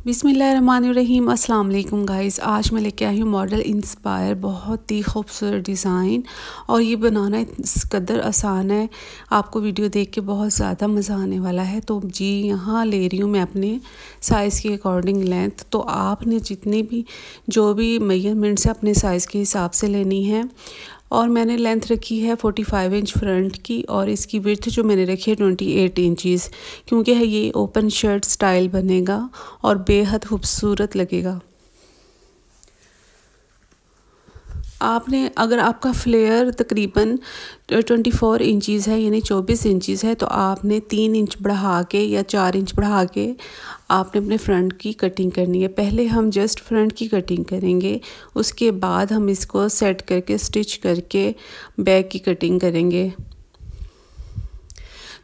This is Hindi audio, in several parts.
बिस्मिल्लाहिर्रहमानिर्रहीम। अस्सलाम वालेकुम गाइस। आज मैं लेके आई हूँ मॉडल इंस्पायर, बहुत ही खूबसूरत डिज़ाइन और ये बनाना इस कदर आसान है, आपको वीडियो देख के बहुत ज़्यादा मज़ा आने वाला है। तो जी यहाँ ले रही हूँ मैं अपने साइज़ के अकॉर्डिंग लेंथ। तो आपने जितनी भी जो भी मेजरमेंट्स है अपने साइज़ के हिसाब से लेनी है। और मैंने लेंथ रखी है 45 इंच फ्रंट की और इसकी विड्थ जो मैंने रखी है 28 इंचज़, क्योंकि है ये ओपन शर्ट स्टाइल बनेगा और बेहद खूबसूरत लगेगा। आपने अगर आपका फ्लेयर तकरीबन 24 इंचज़ है यानी 24 इंचज़ है, तो आपने 3 इंच बढ़ा के या 4 इंच बढ़ा के आपने अपने फ्रंट की कटिंग करनी है। पहले हम जस्ट फ्रंट की कटिंग करेंगे, उसके बाद हम इसको सेट करके स्टिच करके बैक की कटिंग करेंगे।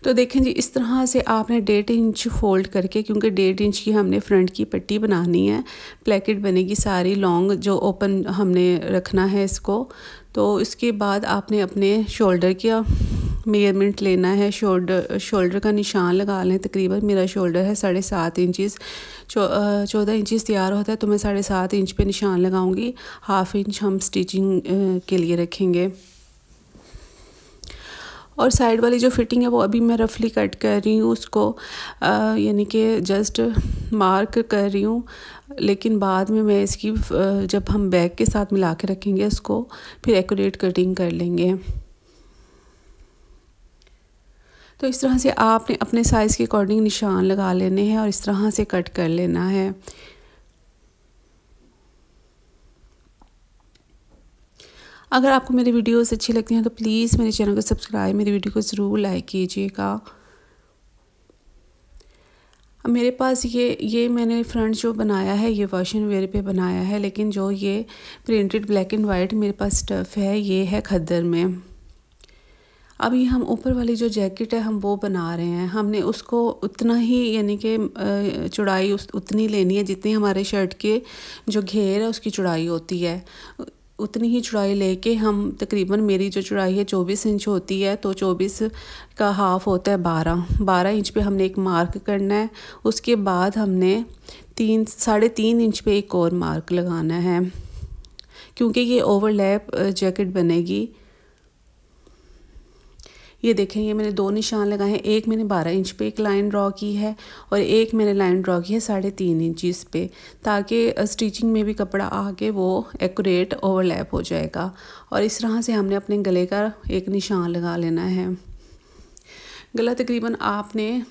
तो देखें जी, इस तरह से आपने 1.5 इंच फोल्ड करके, क्योंकि 1.5 इंच की हमने फ्रंट की पट्टी बनानी है, प्लेकेट बनेगी सारी लॉन्ग जो ओपन हमने रखना है इसको। तो इसके बाद आपने अपने शोल्डर का मेजरमेंट लेना है, शोल्डर का निशान लगा लें। तकरीबन मेरा शोल्डर है 7.5 इंचज़, 14 इंचज़ तैयार होता है, तो मैं 7.5 इंच पे निशान लगाऊंगी। हाफ इंच हम स्टिचिंग के लिए रखेंगे। और साइड वाली जो फिटिंग है वो अभी मैं रफली कट कर रही हूँ, उसको यानी कि जस्ट मार्क कर रही हूँ, लेकिन बाद में मैं इसकी जब हम बैक के साथ मिला के रखेंगे इसको, फिर एक्यूरेट कटिंग कर लेंगे। तो इस तरह से आपने अपने साइज़ के अकॉर्डिंग निशान लगा लेने हैं और इस तरह से कट कर लेना है। अगर आपको मेरी वीडियोस अच्छी लगती हैं तो प्लीज़ मेरे चैनल को सब्सक्राइब, मेरी वीडियो को ज़रूर लाइक कीजिएगा। अब मेरे पास ये मैंने फ्रंट जो बनाया है ये वर्शन वेयर पे बनाया है, लेकिन जो ये प्रिंटेड ब्लैक एंड वाइट मेरे पास स्टफ़ है ये है खद्दर में। अभी हम ऊपर वाली जो जैकेट है हम वो बना रहे हैं। हमने उसको उतना ही यानी कि चौड़ाई उतनी लेनी है जितनी हमारे शर्ट के जो घेर है उसकी चौड़ाई होती है, उतनी ही चौड़ाई लेके हम तकरीबन, मेरी जो चौड़ाई है 24 इंच होती है, तो 24 का हाफ़ होता है 12 इंच पे हमने एक मार्क करना है। उसके बाद हमने 3.5 इंच पे एक और मार्क लगाना है, क्योंकि ये ओवरलैप जैकेट बनेगी। ये देखें, ये मैंने 2 निशान लगाए हैं। एक मैंने 12 इंच पे एक लाइन ड्रॉ की है और एक मैंने लाइन ड्रॉ की है 3.5 इंच पे, ताकि स्टिचिंग में भी कपड़ा आके वो एक्यूरेट ओवरलैप हो जाएगा। और इस तरह से हमने अपने गले का एक निशान लगा लेना है। गला तकरीबन आपने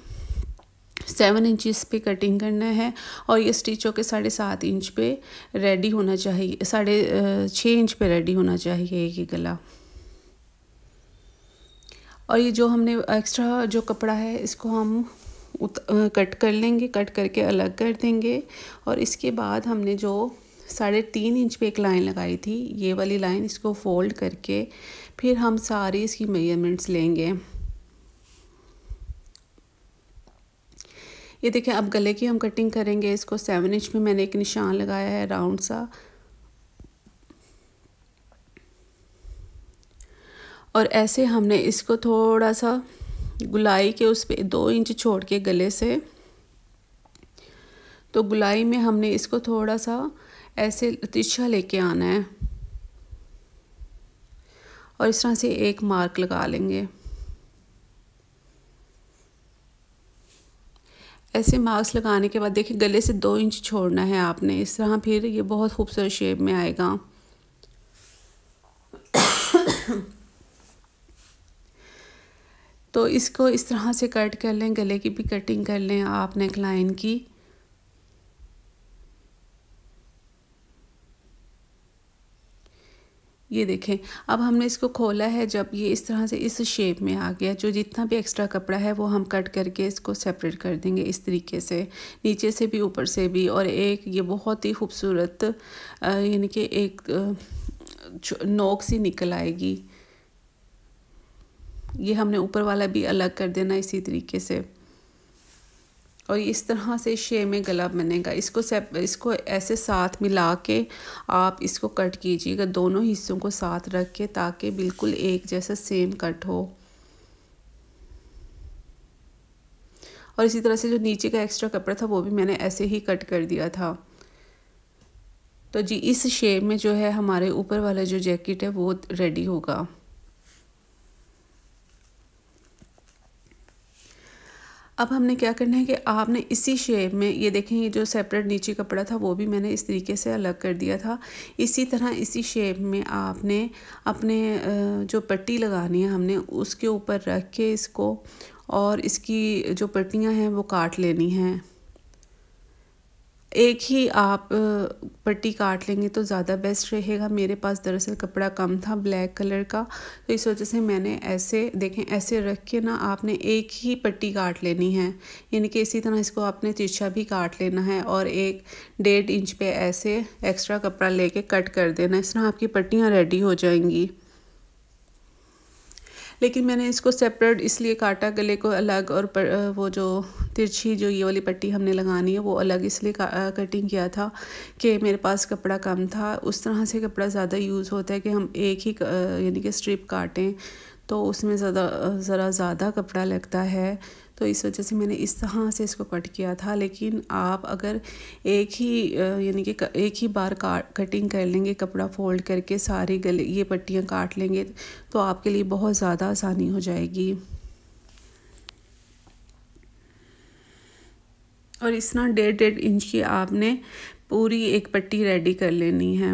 7 इंचज़ पे कटिंग करना है और ये स्टिच होकर 7.5 इंच पे रेडी होना चाहिए, 6.5 इंच पे रेडी होना चाहिए ये गला। और ये जो हमने एक्स्ट्रा जो कपड़ा है इसको हम कट कर लेंगे, कट करके अलग कर देंगे। और इसके बाद हमने जो 3.5 इंच पे एक लाइन लगाई थी, ये वाली लाइन, इसको फोल्ड करके फिर हम सारी इसकी मेजरमेंट्स लेंगे। ये देखें, अब गले की हम कटिंग करेंगे। इसको 7 इंच में मैंने एक निशान लगाया है राउंड सा, और ऐसे हमने इसको थोड़ा सा गुलाई के उस पे 2 इंच छोड़ के गले से, तो गुलाई में हमने इसको थोड़ा सा ऐसे तिरछा लेके आना है और इस तरह से एक मार्क लगा लेंगे। ऐसे मार्क्स लगाने के बाद देखिए, गले से 2 इंच छोड़ना है आपने, इस तरह फिर ये बहुत खूबसूरत शेप में आएगा। तो इसको इस तरह से कट कर लें, गले की भी कटिंग कर लें आप नेक लाइन की। ये देखें, अब हमने इसको खोला है, जब ये इस तरह से इस शेप में आ गया, जो जितना भी एक्स्ट्रा कपड़ा है वो हम कट करके इसको सेपरेट कर देंगे इस तरीके से, नीचे से भी ऊपर से भी। और एक ये बहुत ही खूबसूरत यानी कि एक नोक सी निकल आएगी। ये हमने ऊपर वाला भी अलग कर देना इसी तरीके से, और इस तरह से शेप में गला बनेगा। इसको ऐसे साथ मिला के आप इसको कट कीजिएगा, दोनों हिस्सों को साथ रख के, ताकि बिल्कुल एक जैसा सेम कट हो। और इसी तरह से जो नीचे का एक्स्ट्रा कपड़ा था वो भी मैंने ऐसे ही कट कर दिया था। तो जी इस शेप में जो है हमारे ऊपर वाला जो जैकेट है वो रेडी होगा। अब हमने क्या करना है कि आपने इसी शेप में, ये देखें ये जो सेपरेट नीचे कपड़ा था वो भी मैंने इस तरीके से अलग कर दिया था। इसी तरह इसी शेप में आपने अपने जो पट्टी लगानी है हमने उसके ऊपर रख के इसको, और इसकी जो पट्टियां हैं वो काट लेनी हैं। एक ही आप पट्टी काट लेंगे तो ज़्यादा बेस्ट रहेगा। मेरे पास दरअसल कपड़ा कम था ब्लैक कलर का, तो इस वजह से मैंने ऐसे देखें ऐसे रख के ना आपने एक ही पट्टी काट लेनी है, यानी कि इसी तरह इसको आपने तिरछा भी काट लेना है और 1.5 इंच पे ऐसे एक्स्ट्रा कपड़ा लेके कट कर देना। इस तरह आपकी पट्टियाँ रेडी हो जाएंगी। लेकिन मैंने इसको सेपरेट इसलिए काटा, गले को अलग और वो जो तिरछी जो ये वाली पट्टी हमने लगानी है वो अलग इसलिए कटिंग किया था कि मेरे पास कपड़ा कम था। उस तरह से कपड़ा ज़्यादा यूज़ होता है कि हम एक ही यानी कि स्ट्रिप काटें तो उसमें ज़रा ज़्यादा कपड़ा लगता है, तो इस वजह से मैंने इस तरह से इसको कट किया था। लेकिन आप अगर एक ही यानी कि एक ही बार कटिंग कर लेंगे, कपड़ा फोल्ड करके सारी गले ये पट्टियाँ काट लेंगे तो आपके लिए बहुत ज़्यादा आसानी हो जाएगी। और इस तरह 1.5 इंच की आपने पूरी एक पट्टी रेडी कर लेनी है।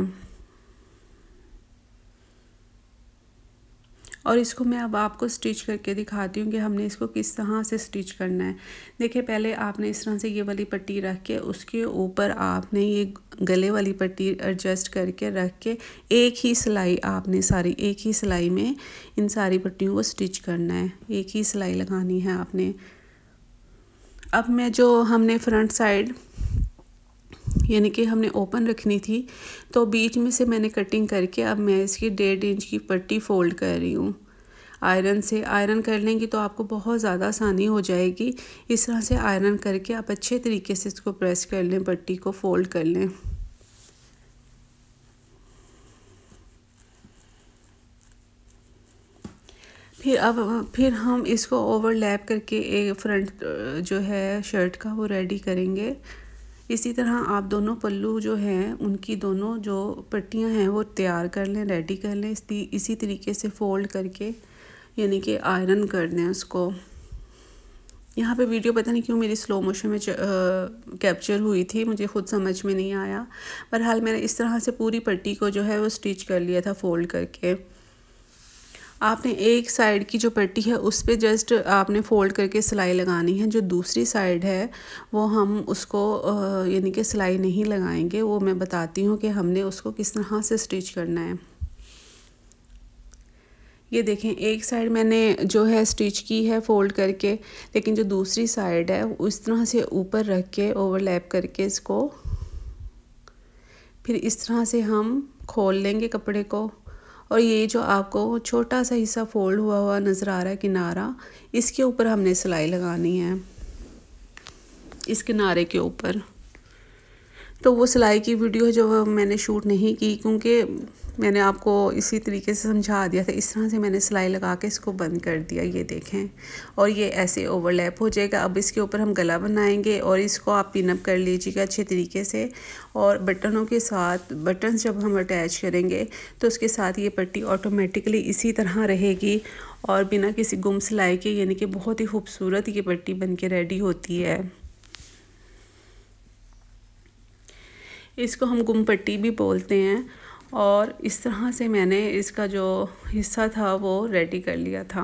और इसको मैं अब आपको स्टिच करके दिखाती हूँ कि हमने इसको किस तरह से स्टिच करना है। देखिए पहले आपने इस तरह से ये वाली पट्टी रख के उसके ऊपर आपने ये गले वाली पट्टी एडजस्ट करके रख के एक ही सिलाई आपने सारी एक ही सिलाई में इन सारी पट्टियों को स्टिच करना है, एक ही सिलाई लगानी है आपने। अब मैं जो हमने फ्रंट साइड यानी कि हमने ओपन रखनी थी तो बीच में से मैंने कटिंग करके अब मैं इसकी 1.5 इंच की पट्टी फोल्ड कर रही हूँ आयरन से। आयरन कर लेंगी तो आपको बहुत ज़्यादा आसानी हो जाएगी। इस तरह से आयरन करके आप अच्छे तरीके से इसको प्रेस कर लें, पट्टी को फोल्ड कर लें। फिर हम इसको ओवरलैप करके एक फ्रंट जो है शर्ट का वो रेडी करेंगे। इसी तरह आप दोनों पल्लू जो हैं उनकी दोनों जो पट्टियां हैं वो तैयार कर लें, रेडी कर लें। इसी तरीके से फोल्ड करके यानी कि आयरन कर दें उसको। यहाँ पे वीडियो पता नहीं क्यों मेरी स्लो मोशन में कैप्चर हुई थी, मुझे खुद समझ में नहीं आया। बहरहाल मैंने इस तरह से पूरी पट्टी को जो है वो स्टिच कर लिया था फोल्ड करके। आपने एक साइड की जो पट्टी है उस पर जस्ट आपने फ़ोल्ड करके सिलाई लगानी है। जो दूसरी साइड है वो हम उसको यानी कि सिलाई नहीं लगाएंगे, वो मैं बताती हूँ कि हमने उसको किस तरह से स्टिच करना है। ये देखें एक साइड मैंने जो है स्टिच की है फ़ोल्ड करके, लेकिन जो दूसरी साइड है उस तरह से ऊपर रख के ओवरलैप करके इसको फिर इस तरह से हम खोल लेंगे कपड़े को। और ये जो आपको छोटा सा हिस्सा फोल्ड हुआ हुआ नज़र आ रहा है किनारा, इसके ऊपर हमने सिलाई लगानी है, इस किनारे के ऊपर। तो वो सिलाई की वीडियो जो मैंने शूट नहीं की क्योंकि मैंने आपको इसी तरीके से समझा दिया था। इस तरह से मैंने सिलाई लगा के इसको बंद कर दिया, ये देखें। और ये ऐसे ओवरलैप हो जाएगा। अब इसके ऊपर हम गला बनाएंगे और इसको आप पिनअप कर लीजिएगा अच्छे तरीके से। और बटनों के साथ, बटन जब हम अटैच करेंगे तो उसके साथ ये पट्टी ऑटोमेटिकली इसी तरह रहेगी और बिना किसी गुम सिलाई के, यानी कि बहुत ही खूबसूरत ये पट्टी बन के रेडी होती है। इसको हम गुम पट्टी भी बोलते हैं। और इस तरह से मैंने इसका जो हिस्सा था वो रेडी कर लिया था।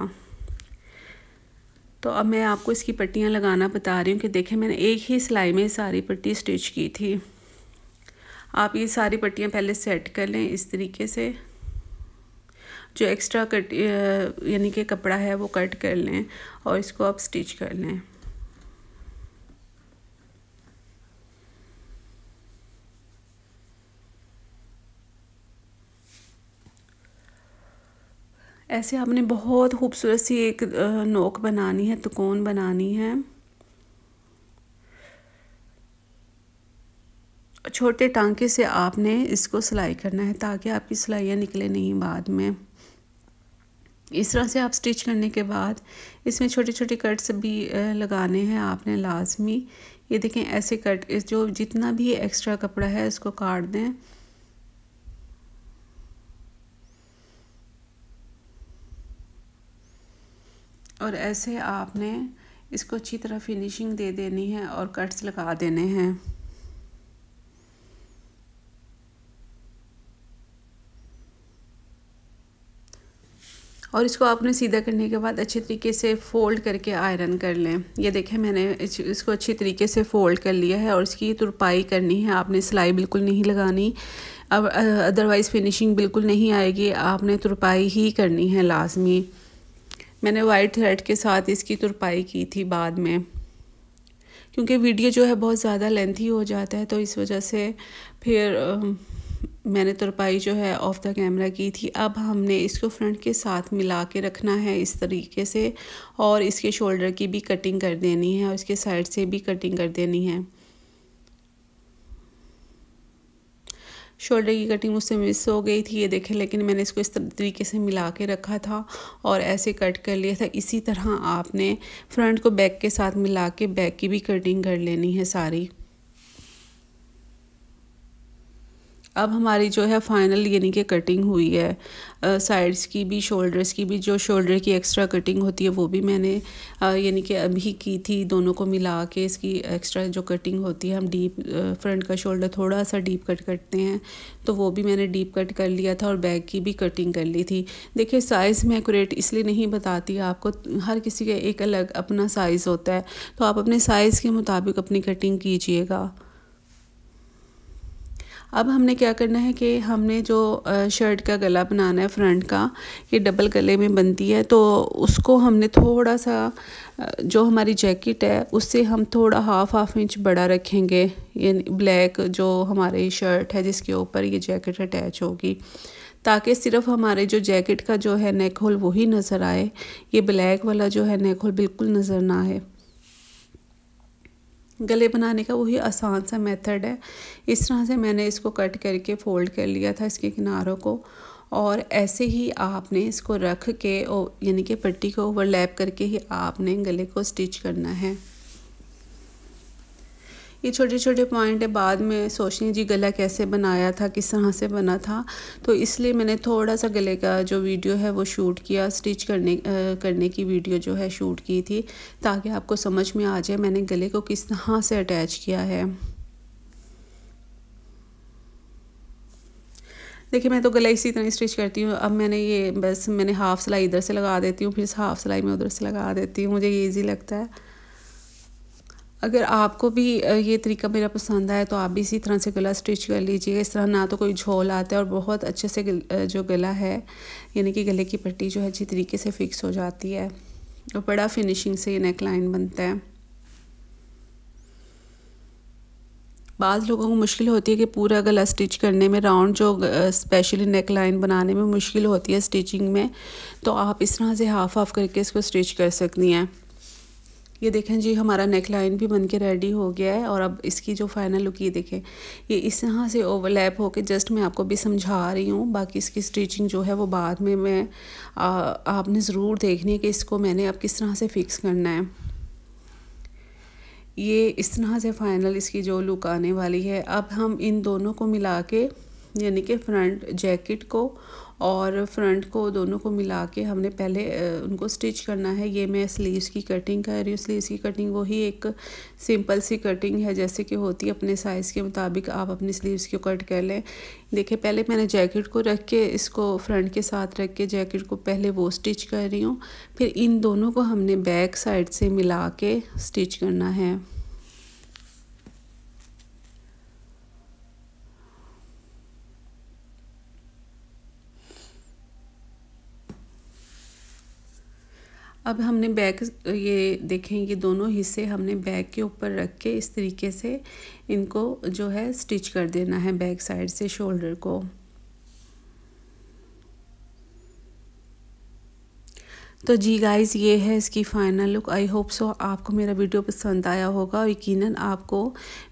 तो अब मैं आपको इसकी पट्टियाँ लगाना बता रही हूँ कि देखें मैंने एक ही सिलाई में सारी पट्टी स्टिच की थी। आप ये सारी पट्टियाँ पहले सेट कर लें इस तरीके से। जो एक्स्ट्रा कट यानी कि कपड़ा है वो कट कर लें और इसको आप स्टिच कर लें। ऐसे आपने बहुत खूबसूरत सी एक नोक बनानी है, तिकोन बनानी है। छोटे टांके से आपने इसको सिलाई करना है ताकि आपकी सिलाइयाँ निकले नहीं बाद में। इस तरह से आप स्टिच करने के बाद इसमें छोटे छोटे कट्स भी लगाने हैं आपने लाजमी। ये देखें ऐसे कट, इस जो जितना भी एक्स्ट्रा कपड़ा है इसको काट दें। और ऐसे आपने इसको अच्छी तरह फिनिशिंग दे देनी है और कट्स लगा देने हैं। और इसको आपने सीधा करने के बाद अच्छे तरीके से फ़ोल्ड करके आयरन कर लें। ये देखें मैंने इसको अच्छी तरीके से फ़ोल्ड कर लिया है और इसकी तुरपाई करनी है। आपने सिलाई बिल्कुल नहीं लगानी, अब अदरवाइज़ फिनिशिंग बिल्कुल नहीं आएगी। आपने तुरपाई ही करनी है लाजमी। मैंने वाइट थ्रेड के साथ इसकी तुरपाई की थी बाद में, क्योंकि वीडियो जो है बहुत ज़्यादा लेंथी हो जाता है, तो इस वजह से फिर मैंने तुरपाई जो है ऑफ द कैमरा की थी। अब हमने इसको फ्रंट के साथ मिला के रखना है इस तरीके से, और इसके शोल्डर की भी कटिंग कर देनी है और इसके साइड से भी कटिंग कर देनी है। शोल्डर की कटिंग मुझसे मिस हो गई थी, ये देखें, लेकिन मैंने इसको इस तरीके से मिला के रखा था और ऐसे कट कर लिया था। इसी तरह आपने फ्रंट को बैक के साथ मिला के बैक की भी कटिंग कर लेनी है सारी। अब हमारी जो है फाइनल यानी कि कटिंग हुई है साइड्स की भी, शोल्डर्स की भी। जो शोल्डर की एक्स्ट्रा कटिंग होती है वो भी मैंने यानी कि अभी की थी। दोनों को मिला के इसकी एक्स्ट्रा जो कटिंग होती है, हम डीप फ्रंट का शोल्डर थोड़ा सा डीप कट करते हैं, तो वो भी मैंने डीप कट कर लिया था और बैक की भी कटिंग कर ली थी। देखिए साइज़ मैं एक्यूरेट इसलिए नहीं बताती आपको, हर किसी का एक अलग अपना साइज़ होता है, तो आप अपने साइज़ के मुताबिक अपनी कटिंग कीजिएगा। अब हमने क्या करना है कि हमने जो शर्ट का गला बनाना है फ्रंट का, ये डबल गले में बनती है, तो उसको हमने थोड़ा सा जो हमारी जैकेट है उससे हम थोड़ा हाफ इंच बड़ा रखेंगे। ये ब्लैक जो हमारी शर्ट है जिसके ऊपर ये जैकेट अटैच होगी, ताकि सिर्फ हमारे जो जैकेट का जो है नेक होल वही नज़र आए, ये ब्लैक वाला जो है नेक होल बिल्कुल नज़र ना आए। गले बनाने का वही आसान सा मेथड है। इस तरह से मैंने इसको कट करके फ़ोल्ड कर लिया था इसके किनारों को, और ऐसे ही आपने इसको रख के यानी कि पट्टी को ओवरलैप करके ही आपने गले को स्टिच करना है। ये छोटे छोटे पॉइंट है, बाद में सोचने जी गला कैसे बनाया था, किस तरह से बना था, तो इसलिए मैंने थोड़ा सा गले का जो वीडियो है वो शूट किया, स्टिच करने की वीडियो जो है शूट की थी, ताकि आपको समझ में आ जाए मैंने गले को किस तरह से अटैच किया है। देखिए मैं तो गला इसी तरह स्टिच करती हूँ। अब मैंने हाफ़ सिलाई इधर से लगा देती हूँ, फिर हाफ़ सिलाई मैं उधर से लगा देती हूँ, मुझे ये ईजी लगता है। अगर आपको भी ये तरीका मेरा पसंद आया तो आप भी इसी तरह से गला स्टिच कर लीजिएगा। इस तरह ना तो कोई झोल आता है और बहुत अच्छे से जो गला है यानी कि गले की पट्टी जो है अच्छी तरीके से फिक्स हो जाती है और बड़ा फिनिशिंग से ये नेक लाइन बनता है। बाज़ लोगों को मुश्किल होती है कि पूरा गला स्टिच करने में, राउंड जो स्पेशली नेक लाइन बनाने में मुश्किल होती है स्टिचिंग में, तो आप इस तरह से हाफ करके इसको स्टिच कर सकती हैं। ये देखें जी हमारा नेक लाइन भी बनके रेडी हो गया है। और अब इसकी जो फाइनल लुक ये देखें, ये इस तरह से ओवरलैप होके, जस्ट मैं आपको भी समझा रही हूँ, बाकी इसकी स्टिचिंग जो है वो बाद में आपने ज़रूर देखनी है कि इसको मैंने अब किस तरह से फ़िक्स करना है। ये इस तरह से फाइनल इसकी जो लुक आने वाली है। अब हम इन दोनों को मिला के यानी कि फ्रंट जैकेट को और फ्रंट को दोनों को मिला के हमने पहले उनको स्टिच करना है। ये मैं स्लीव्स की कटिंग कर रही हूँ। स्लीव्स की कटिंग वही एक सिंपल सी कटिंग है जैसे कि होती है, अपने साइज़ के मुताबिक आप अपनी स्लीव्स को कट कर लें। देखिए पहले मैंने जैकेट को रख के, इसको फ्रंट के साथ रख के जैकेट को पहले वो स्टिच कर रही हूँ, फिर इन दोनों को हमने बैक साइड से मिला के स्टिच करना है। अब हमने बैक, ये देखें ये दोनों हिस्से हमने बैक के ऊपर रख के इस तरीके से इनको जो है स्टिच कर देना है बैक साइड से शोल्डर को। तो जी गाइस, ये है इसकी final look. I hope so आपको मेरा वीडियो पसंद आया होगा और यकीनन आपको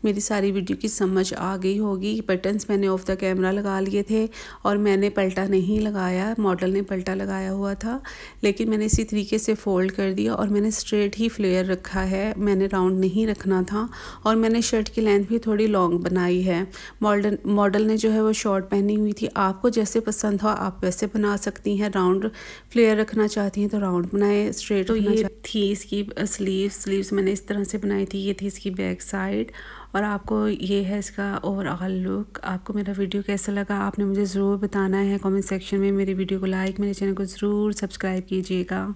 मेरी सारी वीडियो की समझ आ गई होगी। बटन्स मैंने ऑफ द कैमरा लगा लिए थे और मैंने पलटा नहीं लगाया, मॉडल ने पलटा लगाया हुआ था, लेकिन मैंने इसी तरीके से फ़ोल्ड कर दिया और मैंने स्ट्रेट ही फ्लेयर रखा है, मैंने राउंड नहीं रखना था। और मैंने शर्ट की लेंथ भी थोड़ी लॉन्ग बनाई है। मॉडल ने जो है वो शॉर्ट पहनी हुई थी। आपको जैसे पसंद हो आप वैसे बना सकती हैं। राउंड फ्लेयर रखना चाहती हैं तो राउंड बनाए, स्ट्रेट। तो ये थी इसकी स्लीव्स मैंने इस तरह से बनाई थी। ये थी इसकी बैक साइड और आपको ये है इसका ओवरऑल लुक। आपको मेरा वीडियो कैसा लगा आपने मुझे ज़रूर बताना है कमेंट सेक्शन में। मेरी वीडियो को लाइक, मेरे चैनल को ज़रूर सब्सक्राइब कीजिएगा।